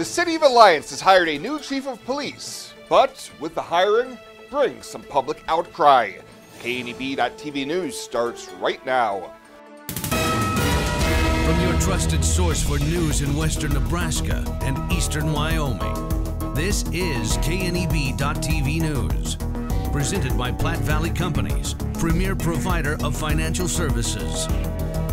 The City of Alliance has hired a new chief of police, but with the hiring brings some public outcry. KNEB.TV News starts right now. From your trusted source for news in western Nebraska and eastern Wyoming, this is KNEB.TV News. Presented by Platte Valley Companies, premier provider of financial services.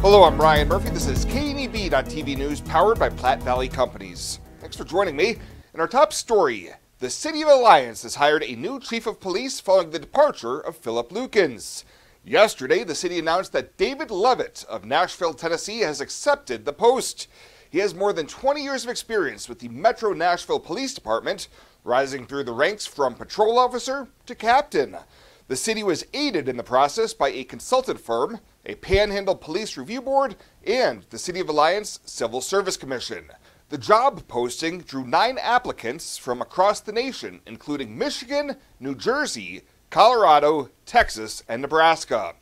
Hello, I'm Ryan Murphy. This is KNEB.TV News powered by Platte Valley Companies. Thanks for joining me. In our top story, the City of Alliance has hired a new chief of police following the departure of Philip Lukens. Yesterday, the city announced that David Levitt of Nashville, Tennessee has accepted the post. He has more than 20 years of experience with the Metro Nashville Police Department, rising through the ranks from patrol officer to captain. The city was aided in the process by a consultant firm, a Panhandle Police Review Board, and the City of Alliance Civil Service Commission. The job posting drew 9 applicants from across the nation, including Michigan, New Jersey, Colorado, Texas, and Nebraska.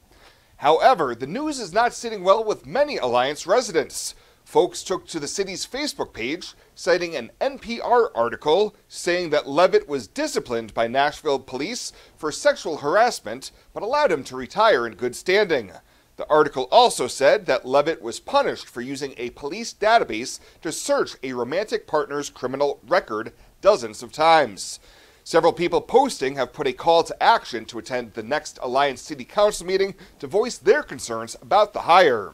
However, the news is not sitting well with many Alliance residents. Folks took to the city's Facebook page, citing an NPR article saying that Levitt was disciplined by Nashville police for sexual harassment, but allowed him to retire in good standing. The article also said that Levitt was punished for using a police database to search a romantic partner's criminal record dozens of times. Several people posting have put a call to action to attend the next Alliance City Council meeting to voice their concerns about the hire.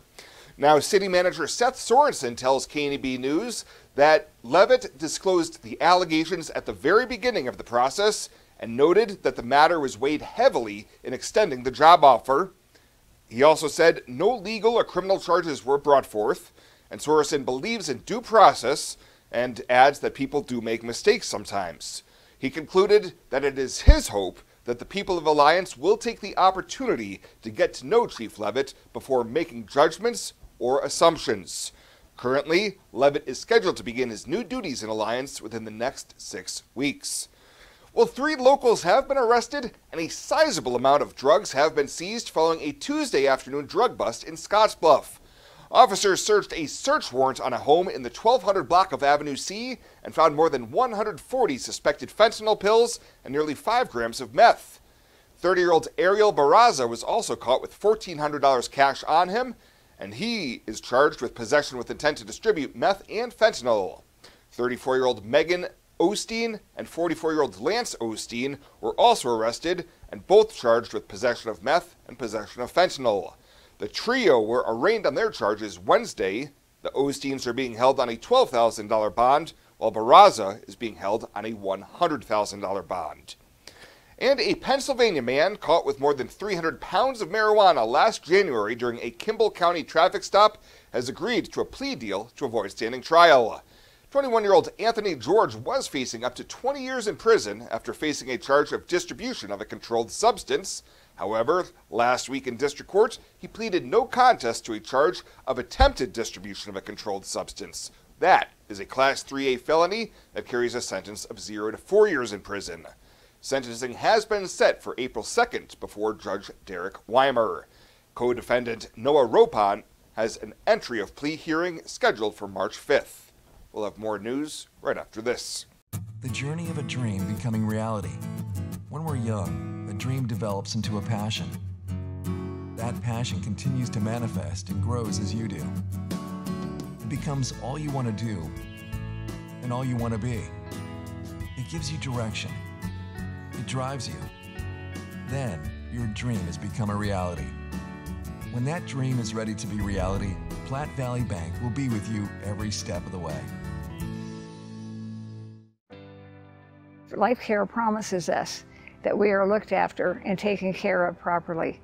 Now, City Manager Seth Sorensen tells KNEB News that Levitt disclosed the allegations at the very beginning of the process and noted that the matter was weighed heavily in extending the job offer. He also said no legal or criminal charges were brought forth, and Sorensen believes in due process and adds that people do make mistakes sometimes. He concluded that it is his hope that the people of Alliance will take the opportunity to get to know Chief Levitt before making judgments or assumptions. Currently, Levitt is scheduled to begin his new duties in Alliance within the next 6 weeks. Well, 3 locals have been arrested and a sizable amount of drugs have been seized following a Tuesday afternoon drug bust in Scottsbluff. Officers searched a search warrant on a home in the 1200 block of Avenue C and found more than 140 suspected fentanyl pills and nearly 5 grams of meth. 30-year-old Ariel Barraza was also caught with $1,400 cash on him, and he is charged with possession with intent to distribute meth and fentanyl. 34-year-old Megan Osteen and 44-year-old Lance Osteen were also arrested and both charged with possession of meth and possession of fentanyl. The trio were arraigned on their charges Wednesday. The Osteens are being held on a $12,000 bond, while Barraza is being held on a $100,000 bond. And a Pennsylvania man caught with more than 300 pounds of marijuana last January during a Kimball County traffic stop has agreed to a plea deal to avoid standing trial. 21-year-old Anthony George was facing up to 20 years in prison after facing a charge of distribution of a controlled substance. However, last week in district court, he pleaded no contest to a charge of attempted distribution of a controlled substance. That is a Class 3A felony that carries a sentence of 0 to 4 years in prison. Sentencing has been set for April 2nd before Judge Derek Weimer. Co-defendant Noah Ropon has an entry of plea hearing scheduled for March 5th. We'll have more news right after this. The journey of a dream becoming reality. When we're young, a dream develops into a passion. That passion continues to manifest and grows as you do. It becomes all you want to do and all you want to be. It gives you direction. It drives you. Then, your dream has become a reality. When that dream is ready to be reality, Platte Valley Bank will be with you every step of the way. Life Care promises us that we are looked after and taken care of properly.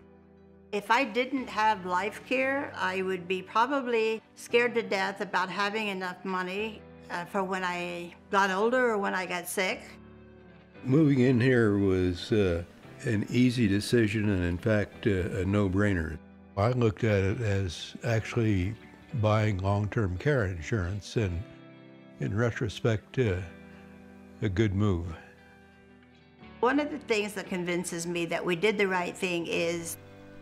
If I didn't have Life Care, I would be probably scared to death about having enough money for when I got older or when I got sick. Moving in here was an easy decision and in fact a no-brainer. I looked at it as actually buying long-term care insurance and in retrospect a good move. One of the things that convinces me that we did the right thing is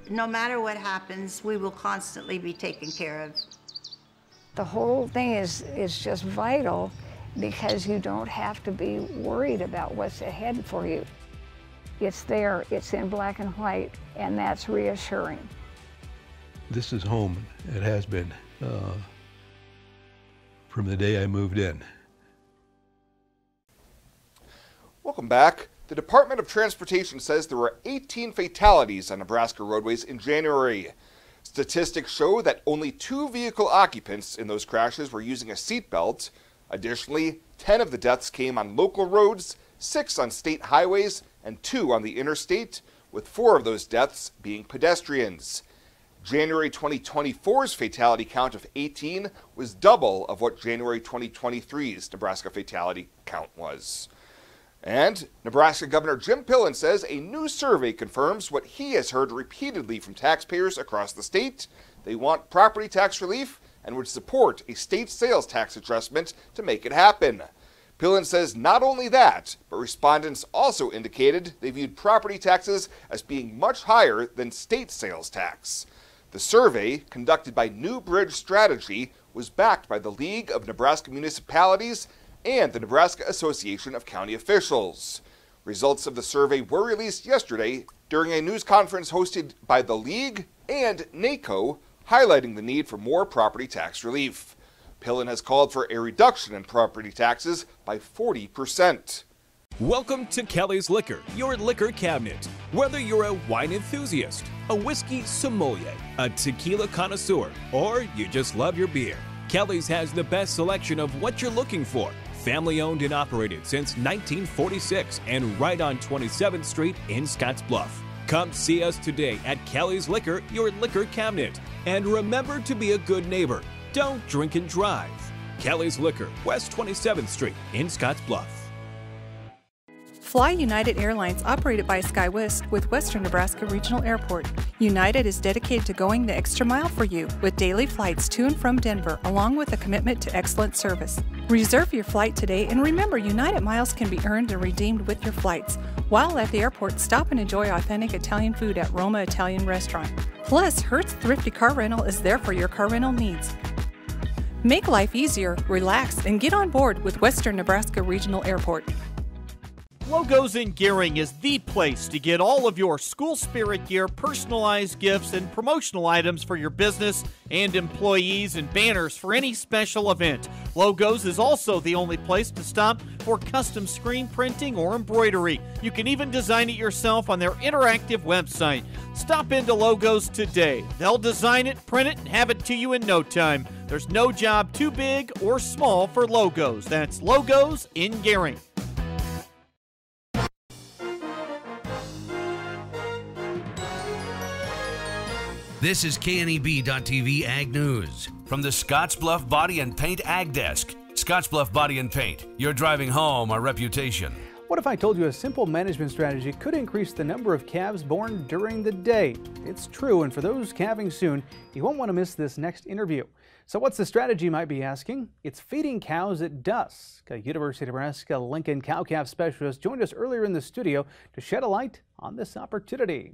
no matter what happens, we will constantly be taken care of. The whole thing is just vital, because you don't have to be worried about what's ahead for you. It's there, it's in black and white, and that's reassuring. This is home. It has been from the day I moved in. Welcome back. The Department of Transportation says there were 18 fatalities on Nebraska roadways in January. Statistics show that only 2 vehicle occupants in those crashes were using a seatbelt. Additionally, 10 of the deaths came on local roads, 6 on state highways, and 2 on the interstate, with 4 of those deaths being pedestrians. January 2024's fatality count of 18 was double of what January 2023's Nebraska fatality count was. And Nebraska Governor Jim Pillen says a new survey confirms what he has heard repeatedly from taxpayers across the state. They want property tax relief and would support a state sales tax adjustment to make it happen. Pillen says not only that, but respondents also indicated they viewed property taxes as being much higher than state sales tax. The survey, conducted by New Bridge Strategy, was backed by the League of Nebraska Municipalities and the Nebraska Association of County Officials. Results of the survey were released yesterday during a news conference hosted by the League and NACO, highlighting the need for more property tax relief. Pillen has called for a reduction in property taxes by 40%. Welcome to Kelly's Liquor, your liquor cabinet. Whether you're a wine enthusiast, a whiskey sommelier, a tequila connoisseur, or you just love your beer, Kelly's has the best selection of what you're looking for. Family owned and operated since 1946 and right on 27th Street in Scottsbluff. Come see us today at Kelly's Liquor, your liquor cabinet. And remember to be a good neighbor. Don't drink and drive. Kelly's Liquor, West 27th Street in Scottsbluff. Fly United Airlines, operated by SkyWest with Western Nebraska Regional Airport. United is dedicated to going the extra mile for you with daily flights to and from Denver, along with a commitment to excellent service. Reserve your flight today, and remember, United miles can be earned and redeemed with your flights. While at the airport, stop and enjoy authentic Italian food at Roma Italian Restaurant. Plus, Hertz Thrifty Car Rental is there for your car rental needs. Make life easier, relax, and get on board with Western Nebraska Regional Airport. Logos in Gering is the place to get all of your school spirit gear, personalized gifts, and promotional items for your business and employees, and banners for any special event. Logos is also the only place to stop for custom screen printing or embroidery. You can even design it yourself on their interactive website. Stop into Logos today. They'll design it, print it, and have it to you in no time. There's no job too big or small for Logos. That's Logos in Gering. This is KNEB.TV Ag News from the Scottsbluff Body and Paint Ag Desk. Scottsbluff Body and Paint, you're driving home our reputation. What if I told you a simple management strategy could increase the number of calves born during the day? It's true, and for those calving soon, you won't want to miss this next interview. So what's the strategy, you might be asking? It's feeding cows at dusk. A University of Nebraska Lincoln cow-calf specialist joined us earlier in the studio to shed a light on this opportunity.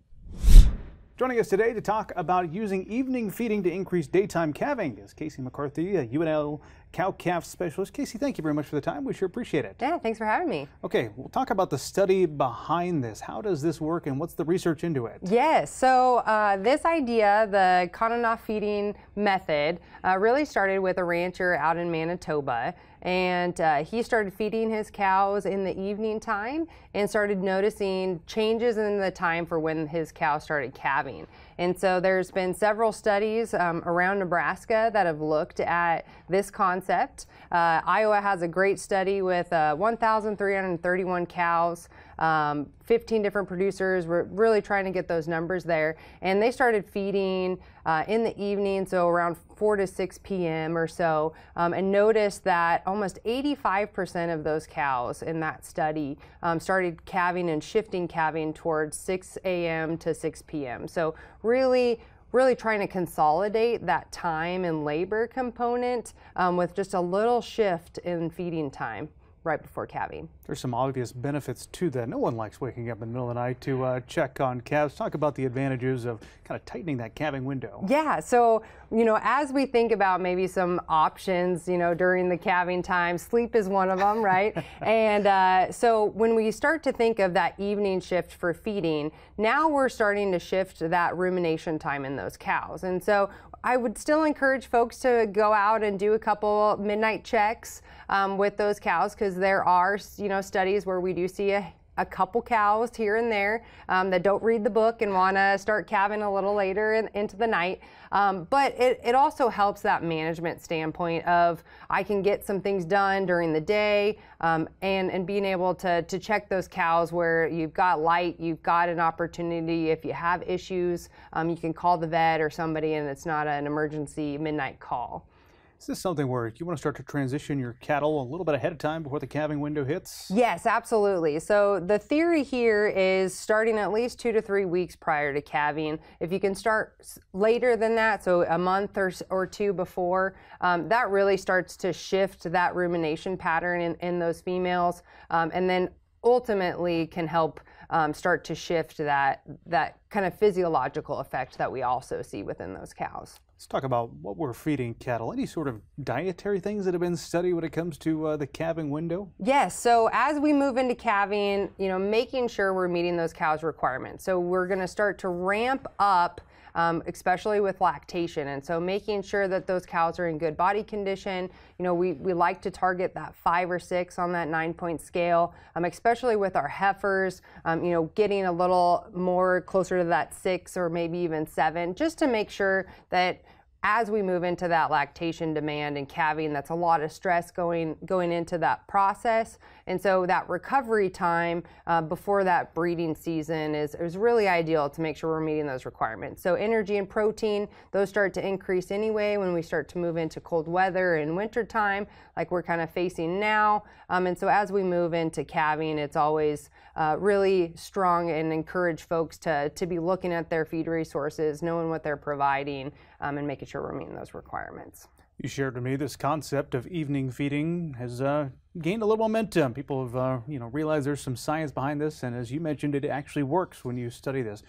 Joining us today to talk about using evening feeding to increase daytime calving is Casey McCarthy, a UNL cow-calf specialist. Casey, thank you very much for the time. We sure appreciate it. Yeah, thanks for having me. Okay, we'll talk about the study behind this. How does this work and what's the research into it? Yes, so this idea, the Kanonoff feeding method, really started with a rancher out in Manitoba. And he started feeding his cows in the evening time and started noticing changes in the time for when his cows started calving. And so there's been several studies around Nebraska that have looked at this concept. Iowa has a great study with 1,331 cows, 15 different producers. We're really trying to get those numbers there. And they started feeding in the evening, so around 4 to 6 p.m. or so, and noticed that almost 85% of those cows in that study started calving and shifting calving towards 6 a.m. to 6 p.m. So really trying to consolidate that time and labor component with just a little shift in feeding time. right before calving. There's some obvious benefits to that. No one likes waking up in the middle of the night to check on calves. Talk about the advantages of kind of tightening that calving window. Yeah, so, as we think about maybe some options, during the calving time, sleep is one of them, right? And so when we start to think of that evening shift for feeding, now we're starting to shift that rumination time in those cows. And so I would still encourage folks to go out and do a couple midnight checks with those cows, because there are, studies where we do see a couple cows here and there that don't read the book and want to start calving a little later into the night. But it also helps that management standpoint of I can get some things done during the day and being able to check those cows where you've got light, you've got an opportunity. If you have issues, you can call the vet or somebody, and it's not an emergency midnight call. Is this something where you want to start to transition your cattle a little bit ahead of time before the calving window hits? Yes, absolutely. So the theory here is starting at least 2 to 3 weeks prior to calving. If you can start later than that, so a month or two before, that really starts to shift that rumination pattern in those females, and then ultimately can help start to shift that kind of physiological effect that we also see within those cows. Let's talk about what we're feeding cattle. Any sort of dietary things that have been studied when it comes to the calving window? Yes, so as we move into calving, making sure we're meeting those cows' requirements. So we're going to start to ramp up, especially with lactation. And so making sure that those cows are in good body condition. We like to target that 5 or 6 on that 9-point scale, especially with our heifers, getting a little more closer to that 6 or maybe even 7, just to make sure that as we move into that lactation demand and calving, that's a lot of stress going into that process. And so that recovery time before that breeding season is really ideal to make sure we're meeting those requirements. So energy and protein, those start to increase anyway when we start to move into cold weather and winter time, like we're kind of facing now. And so as we move into calving, it's always really strong and encourage folks to be looking at their feed resources, knowing what they're providing, and making sure we're meeting those requirements. You shared with me this concept of evening feeding has gained a little momentum. People have realized there's some science behind this, and as you mentioned, it actually works when you study this.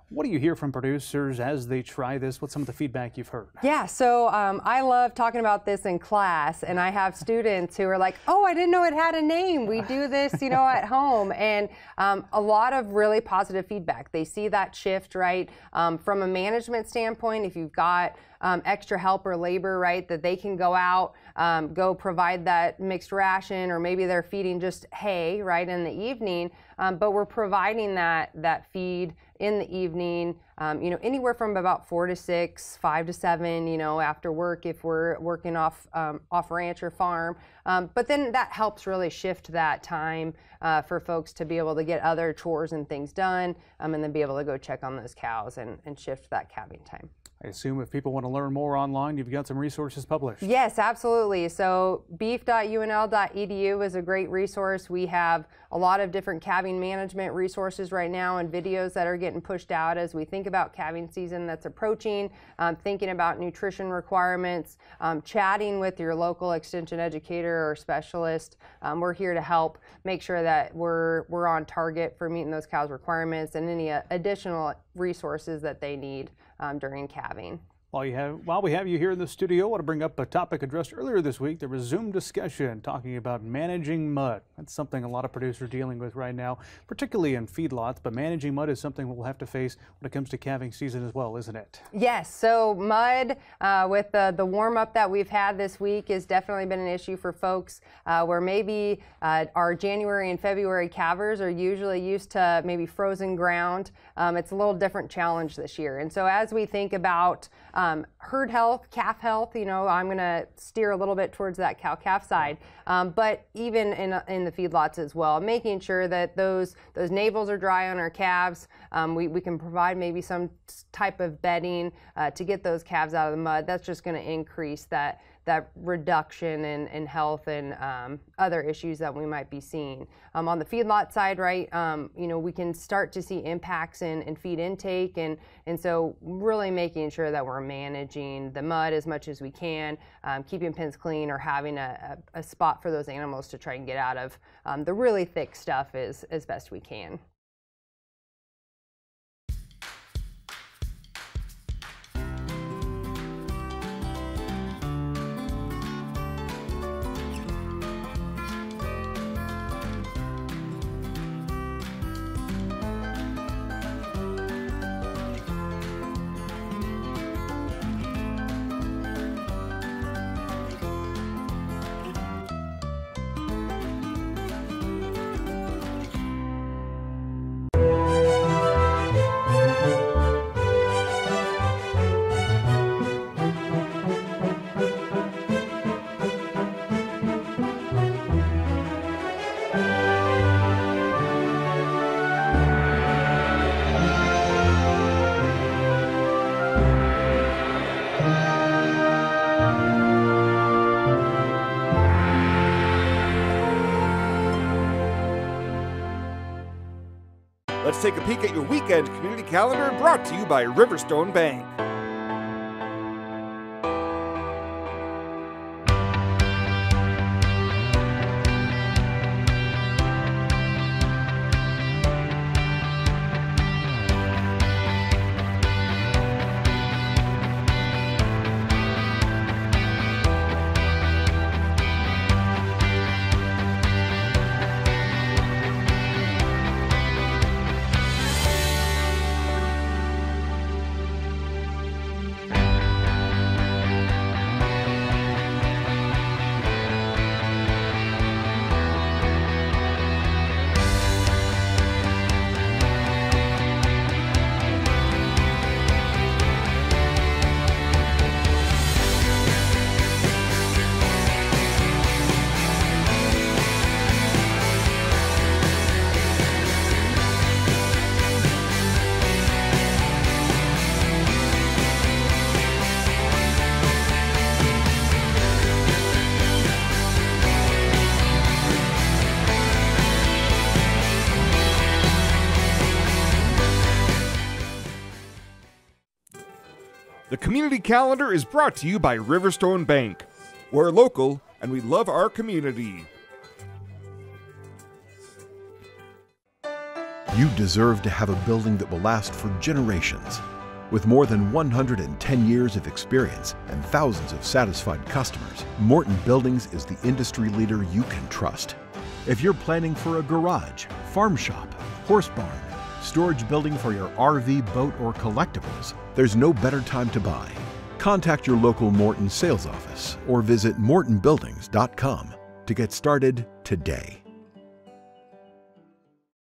What do you hear from producers as they try this? What's some of the feedback you've heard? Yeah, so I love talking about this in class, and I have students who are like, oh, I didn't know it had a name. We do this, at home. And a lot of really positive feedback. They see that shift, right? From a management standpoint, if you've got extra help or labor, right, that they can go out, go provide that mixed ration, or maybe they're feeding just hay, right, in the evening, but we're providing that feed in the evening, anywhere from about 4 to 6, 5 to 7, after work if we're working off ranch or farm. But then that helps really shift that time for folks to be able to get other chores and things done, and then be able to go check on those cows and shift that calving time. I assume if people want to learn more online, you've got some resources published. Yes, absolutely. So beef.unl.edu is a great resource. We have a lot of different calving management resources right now and videos that are getting pushed out as we think about calving season that's approaching, thinking about nutrition requirements, chatting with your local extension educator or specialist. We're here to help make sure that we're on target for meeting those cows' requirements and any additional resources that they need during calving. While we have you here in the studio, I want to bring up a topic addressed earlier this week. There was Zoom discussion talking about managing mud. That's something a lot of producers are dealing with right now, particularly in feedlots, but managing mud is something we'll have to face when it comes to calving season as well, isn't it? Yes, so mud with the warm-up that we've had this week has definitely been an issue for folks where maybe our January and February calvers are usually used to maybe frozen ground. It's a little different challenge this year. And so as we think about herd health, calf health, I'm going to steer a little bit towards that cow-calf side, but even in the feedlots as well, making sure that those navels are dry on our calves. We can provide maybe some type of bedding to get those calves out of the mud. That's just going to increase that that reduction in health and other issues that we might be seeing. On the feedlot side, right, we can start to see impacts in feed intake, and so really making sure that we're managing the mud as much as we can, keeping pens clean, or having a spot for those animals to try and get out of the really thick stuff as best we can. Let's take a peek at your weekend community calendar, brought to you by Riverstone Bank. The community calendar is brought to you by Riverstone Bank. We're local and we love our community. You deserve to have a building that will last for generations. With more than 110 years of experience and thousands of satisfied customers, Morton Buildings is the industry leader you can trust. If you're planning for a garage, farm shop, horse barn, storage building for your RV, boat, or collectibles, there's no better time to buy. Contact your local Morton sales office or visit mortonbuildings.com to get started today.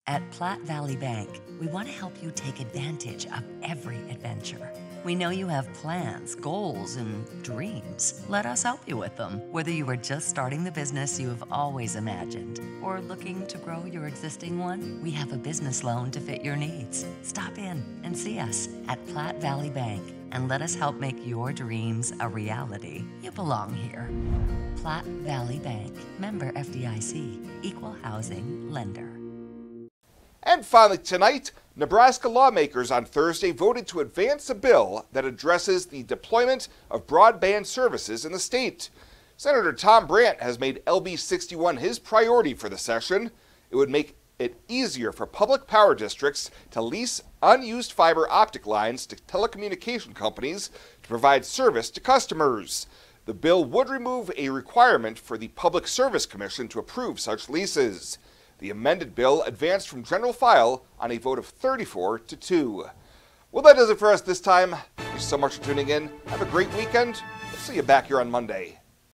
At Platte Valley Bank, we want to help you take advantage of every adventure. We know you have plans, goals, and dreams. Let us help you with them. Whether you are just starting the business you have always imagined or looking to grow your existing one, we have a business loan to fit your needs. Stop in and see us at Platte Valley Bank and let us help make your dreams a reality. You belong here. Platte Valley Bank, member FDIC, equal housing lender. And finally tonight, Nebraska lawmakers on Thursday voted to advance a bill that addresses the deployment of broadband services in the state. Senator Tom Brandt has made LB 61 his priority for the session. It would make it easier for public power districts to lease unused fiber optic lines to telecommunication companies to provide service to customers. The bill would remove a requirement for the Public Service Commission to approve such leases. The amended bill advanced from general file on a vote of 34-2. Well, that does it for us this time. Thank you so much for tuning in. Have a great weekend. We'll see you back here on Monday.